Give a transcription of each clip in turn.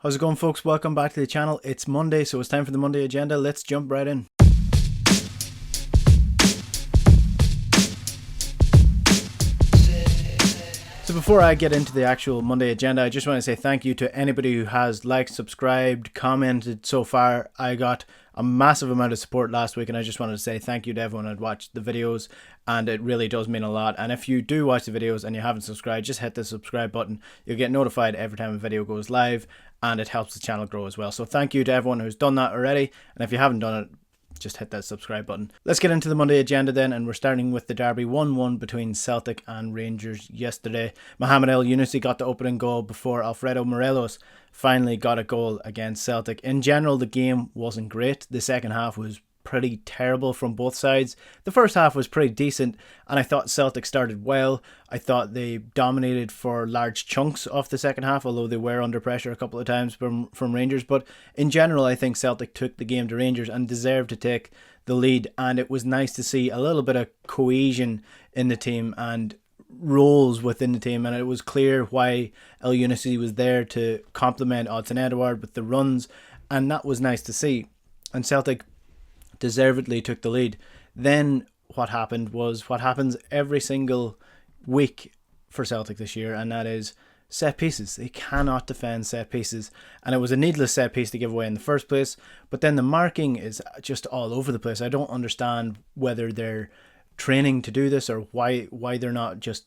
How's it going, folks? Welcome back to the channel. It's Monday, so it's time for the Monday agenda. Let's jump right in. So before I get into the actual Monday agenda, I just want to say thank you to anybody who has liked, subscribed, commented so far. I got a massive amount of support last week, and I just wanted to say thank you to everyone who watched the videos, and it really does mean a lot. And if you do watch the videos and you haven't subscribed, just hit the subscribe button. You'll get notified every time a video goes live, and it helps the channel grow as well. So thank you to everyone who's done that already, and if you haven't done it, just hit that subscribe button. Let's get into the Monday agenda then, and we're starting with the derby 1-1 between Celtic and Rangers yesterday. Mohamed El-Younousi got the opening goal before Alfredo Morelos finally got a goal against Celtic. In general, the game wasn't great. The second half was pretty terrible from both sides. The first half was pretty decent, and I thought Celtic started well. I thought they dominated for large chunks of the second half, although they were under pressure a couple of times from Rangers. But in general, I think Celtic took the game to Rangers and deserved to take the lead, and it was nice to see a little bit of cohesion in the team and roles within the team, and it was clear why El-Younousi was there to complement Odsonne Edouard with the runs, and that was nice to see. And Celtic deservedly took the lead. Then what happened was what happens every single week for Celtic this year, and that is set pieces. They cannot defend set pieces, and it was a needless set piece to give away in the first place, but then the marking is just all over the place. I don't understand whether they're training to do this or why they're not just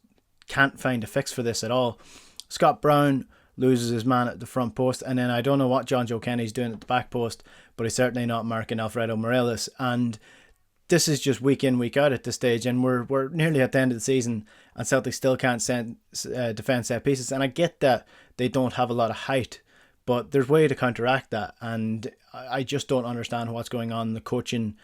can't find a fix for this at all. Scott Brown loses his man at the front post, and then I don't know what John Joe Kenny's doing at the back post, but he's certainly not marking Alfredo Morelos. And this is just week in, week out at this stage, and we're nearly at the end of the season, and Celtic still can't defend set pieces. And I get that they don't have a lot of height, but there's a way to counteract that, and I just don't understand what's going on in the coaching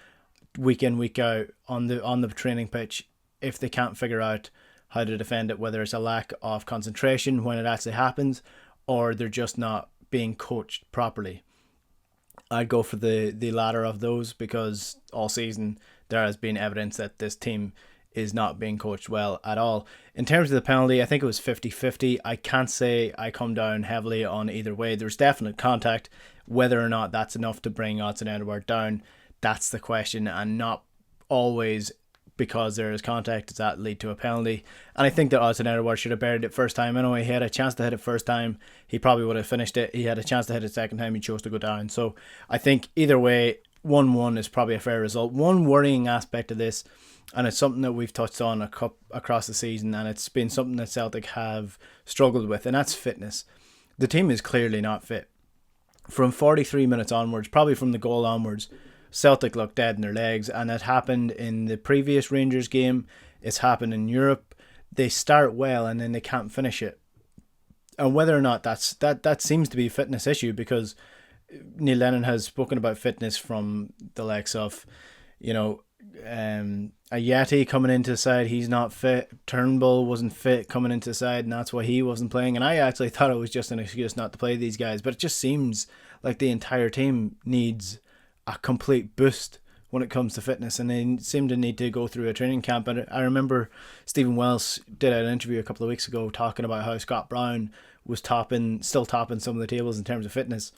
week in, week out on the training pitch if they can't figure out how to defend it, whether it's a lack of concentration when it actually happens, or they're just not being coached properly. I'd go for the latter of those, because all season there has been evidence that this team is not being coached well at all. In terms of the penalty, I think it was 50-50. I can't say I come down heavily on either way. There's definite contact. Whether or not that's enough to bring Odsonne Edouard down, that's the question, and not always because there is contact does that lead to a penalty. And I think that Odsonne Edouard should have buried it first time anyway. He had a chance to hit it first time, he probably would have finished it. He had a chance to hit it second time, he chose to go down. So I think either way, 1-1 is probably a fair result. One worrying aspect of this, and it's something that we've touched on across the season, and it's been something that Celtic have struggled with, and that's fitness. The team is clearly not fit. From 43 minutes onwards, probably from the goal onwards, Celtic looked dead in their legs, and it happened in the previous Rangers game. It's happened in Europe. They start well and then they can't finish it. And whether or not that seems to be a fitness issue, because Neil Lennon has spoken about fitness from the likes of, Ajeti coming into the side, he's not fit. Turnbull wasn't fit coming into the side, and that's why he wasn't playing. And I actually thought it was just an excuse not to play these guys, but it just seems like the entire team needs a complete boost when it comes to fitness, and they seem to need to go through a training camp. And I remember Stephen Welsh did an interview a couple of weeks ago talking about how Scott Brown was still topping some of the tables in terms of fitness.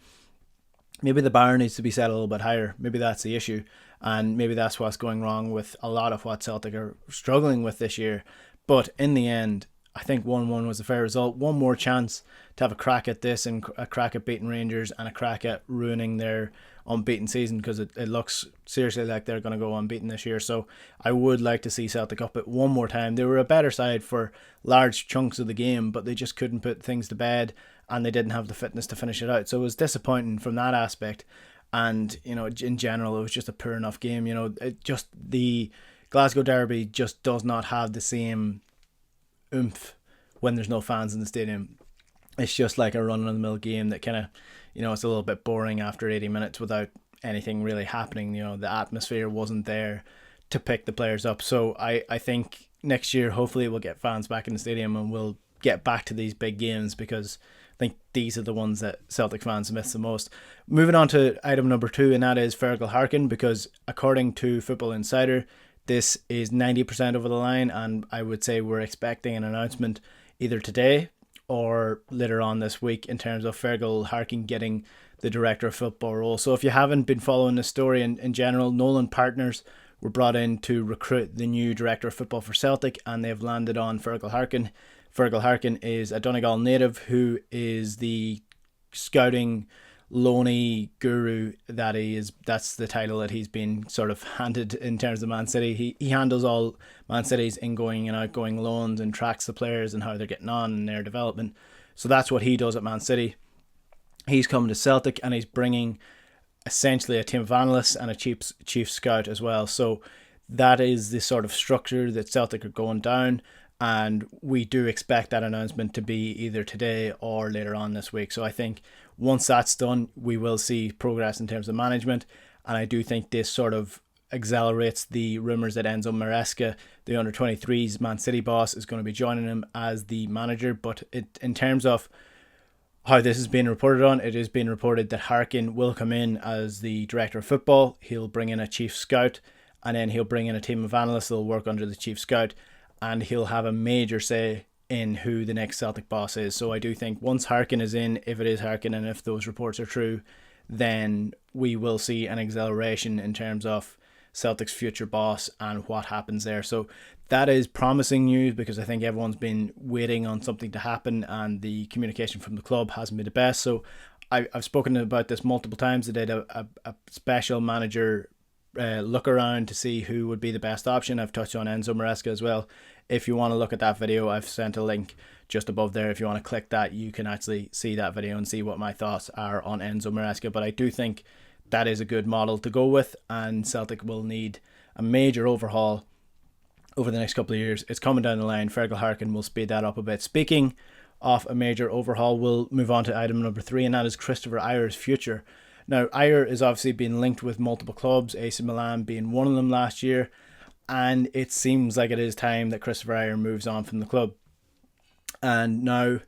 Maybe the bar needs to be set a little bit higher. Maybe that's the issue, and maybe that's what's going wrong with a lot of what Celtic are struggling with this year. But in the end, I think 1-1 was a fair result. One more chance to have a crack at this, and a crack at beating Rangers, and a crack at ruining their unbeaten season, because it looks seriously like they're going to go unbeaten this year. So I would like to see Celtic up it one more time. They were a better side for large chunks of the game, but they just couldn't put things to bed, and they didn't have the fitness to finish it out. So it was disappointing from that aspect. And in general, it was just a poor enough game. The Glasgow derby just does not have the same oomph when there's no fans in the stadium. It's just like a run-of-the-mill game that kind of, it's a little bit boring after 80 minutes without anything really happening. The atmosphere wasn't there to pick the players up. So I think next year, hopefully we'll get fans back in the stadium, and we'll get back to these big games, because I think these are the ones that Celtic fans miss the most. Moving on to item number 2, and that is Fergal Harkin, because according to Football Insider, this is 90% over the line, and I would say we're expecting an announcement either today or later on this week in terms of Fergal Harkin getting the director of football role. So if you haven't been following the story in general, Nolan Partners were brought in to recruit the new director of football for Celtic, and they've landed on Fergal Harkin. Fergal Harkin is a Donegal native who is the scouting loney guru that he is. That's the title that he's been sort of handed in terms of Man City. He handles all Man City's ingoing and outgoing loans and tracks the players and how they're getting on in their development. So that's what he does at Man City. He's come to Celtic and he's bringing essentially a team of analysts and a chief scout as well. So that is the sort of structure that Celtic are going down, and we do expect that announcement to be either today or later on this week. So I think once that's done, we will see progress in terms of management, and I do think this sort of accelerates the rumours that Enzo Maresca, the under-23s Man City boss, is going to be joining him as the manager. But in terms of how this is being reported on, it is being reported that Harkin will come in as the director of football. He'll bring in a chief scout, and then he'll bring in a team of analysts that will work under the chief scout, and he'll have a major say in who the next Celtic boss is. So I do think once Harkin is in, if it is Harkin and if those reports are true, then we will see an acceleration in terms of Celtic's future boss and what happens there. So that is promising news, because I think everyone's been waiting on something to happen and the communication from the club hasn't been the best. So I've spoken about this multiple times. I did a special manager look around to see who would be the best option. I've touched on Enzo Maresca as well. If you want to look at that video, I've sent a link just above there. If you want to click that, you can actually see that video and see what my thoughts are on Enzo Maresca. But I do think that is a good model to go with, and Celtic will need a major overhaul over the next couple of years. It's coming down the line. Fergal Harkin will speed that up a bit. Speaking of a major overhaul, we'll move on to item number 3, and that is Kristoffer Ajer's future. Now, Ajer is obviously been linked with multiple clubs, AC Milan being one of them last year, and it seems like it is time that Kristoffer Ajer moves on from the club. And now,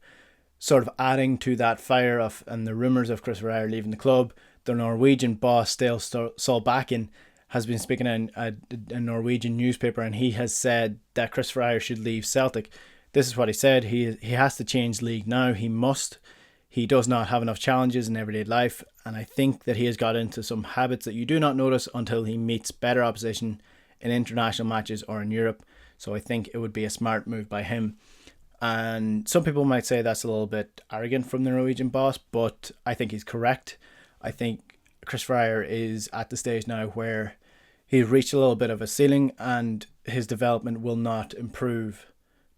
sort of adding to that fire of and the rumours of Kristoffer Ajer leaving the club, the Norwegian boss, Dale Solbakken, has been speaking in a Norwegian newspaper, and he has said that Kristoffer Ajer should leave Celtic. This is what he said. He has to change league now. He must. He does not have enough challenges in everyday life, and I think that he has got into some habits that you do not notice until he meets better opposition in international matches or in Europe. So I think it would be a smart move by him. And some people might say that's a little bit arrogant from the Norwegian boss, but I think he's correct. I think Kristoffer Ajer is at the stage now where he's reached a little bit of a ceiling, and his development will not improve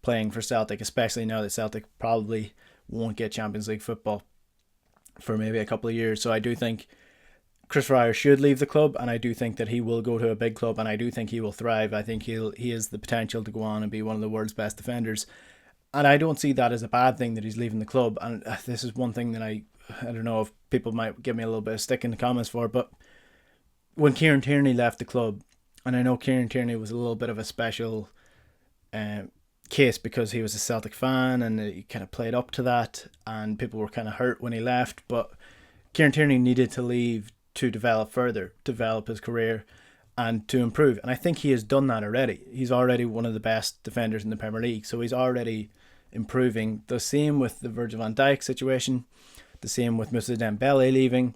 playing for Celtic, especially now that Celtic probably won't get Champions League football for maybe a couple of years. So I do think Kristoffer Ajer should leave the club, and I do think that he will go to a big club, and I do think he will thrive. I think he has the potential to go on and be one of the world's best defenders, and I don't see that as a bad thing that he's leaving the club. And this is one thing that I don't know if people might give me a little bit of stick in the comments for, but when Kieran Tierney left the club, and I know Kieran Tierney was a little bit of a special case because he was a Celtic fan and he kind of played up to that, and people were kind of hurt when he left, but Kieran Tierney needed to leave to develop further, develop his career and to improve, and I think he has done that already. He's already one of the best defenders in the Premier League, so he's already improving. The same with the Virgil van Dijk situation, the same with Moussa Dembele leaving,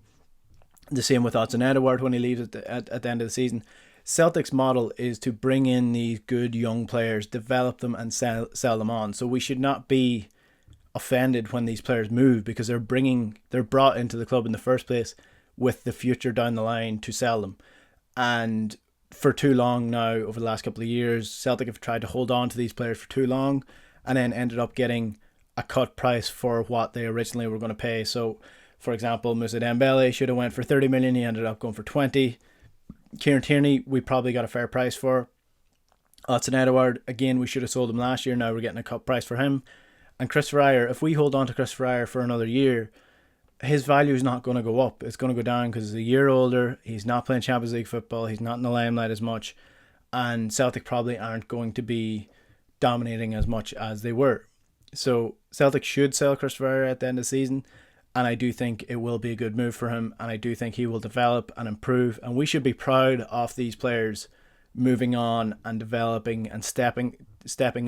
the same with Hudson-Odoi when he leaves at the end of the season. Celtic's model is to bring in these good young players, develop them and sell them on. So we should not be offended when these players move, because they're brought into the club in the first place with the future down the line to sell them. And for too long now, over the last couple of years, Celtic have tried to hold on to these players for too long and then ended up getting a cut price for what they originally were going to pay. So, for example, Moussa Dembele should have went for 30 million. He ended up going for 20. Kieran Tierney, we probably got a fair price for. Hudson-Odoi, again, we should have sold him last year. Now we're getting a cut price for him. And Kristoffer Ajer, if we hold on to Kristoffer Ajer for another year, his value is not going to go up. It's going to go down because he's a year older. He's not playing Champions League football. He's not in the limelight as much. And Celtic probably aren't going to be dominating as much as they were. So Celtic should sell Kristoffer Ajer at the end of the season. And I do think it will be a good move for him. And I do think he will develop and improve. And we should be proud of these players moving on and developing and stepping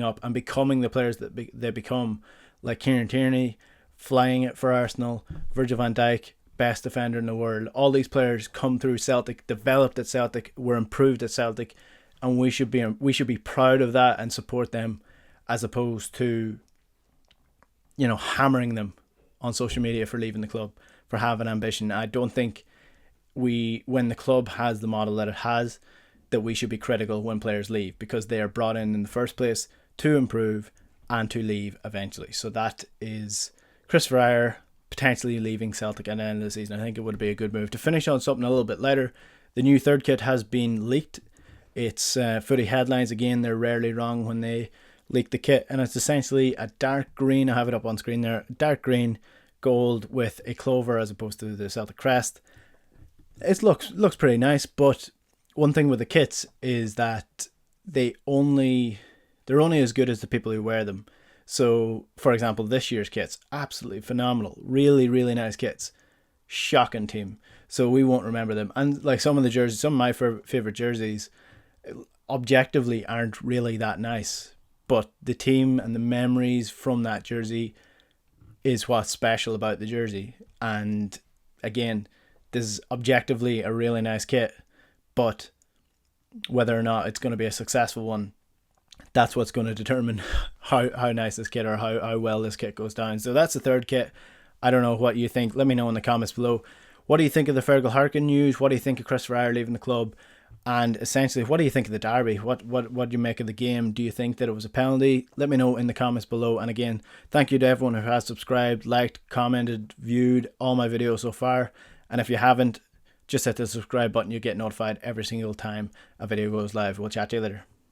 up and becoming the players that they become. like Kieran Tierney, flying it for Arsenal, Virgil van Dijk, best defender in the world. All these players come through Celtic, developed at Celtic, were improved at Celtic, and we should be proud of that and support them, as opposed to, you know, hammering them on social media for leaving the club, for having ambition. I don't think when the club has the model that it has, that we should be critical when players leave, because they are brought in the first place to improve and to leave eventually. So that is Kristoffer Ajer potentially leaving Celtic at the end of the season. I think it would be a good move. To finish on something a little bit lighter, the new third kit has been leaked. It's Footy Headlines. Again, they're rarely wrong when they leak the kit, and it's essentially a dark green. I have it up on screen there. Dark green, gold with a clover as opposed to the Celtic crest. It looks pretty nice, but one thing with the kits is that they're only as good as the people who wear them. So, for example, this year's kits, absolutely phenomenal. Really, really nice kits. Shocking team. So we won't remember them. And like some of the jerseys, some of my favourite jerseys, objectively aren't really that nice. But the team and the memories from that jersey is what's special about the jersey. And again, this is objectively a really nice kit. But whether or not it's going to be a successful one, that's what's going to determine how nice this kit, or how well this kit goes down. So that's the third kit. I don't know what you think. Let me know in the comments below. What do you think of the Fergal Harkin news? What do you think of Kristoffer Ajer leaving the club? And essentially, what do you think of the derby? What do you make of the game? Do you think that it was a penalty? Let me know in the comments below. And again, thank you to everyone who has subscribed, liked, commented, viewed all my videos so far. And if you haven't, just hit the subscribe button. You get notified every single time a video goes live. We'll chat to you later.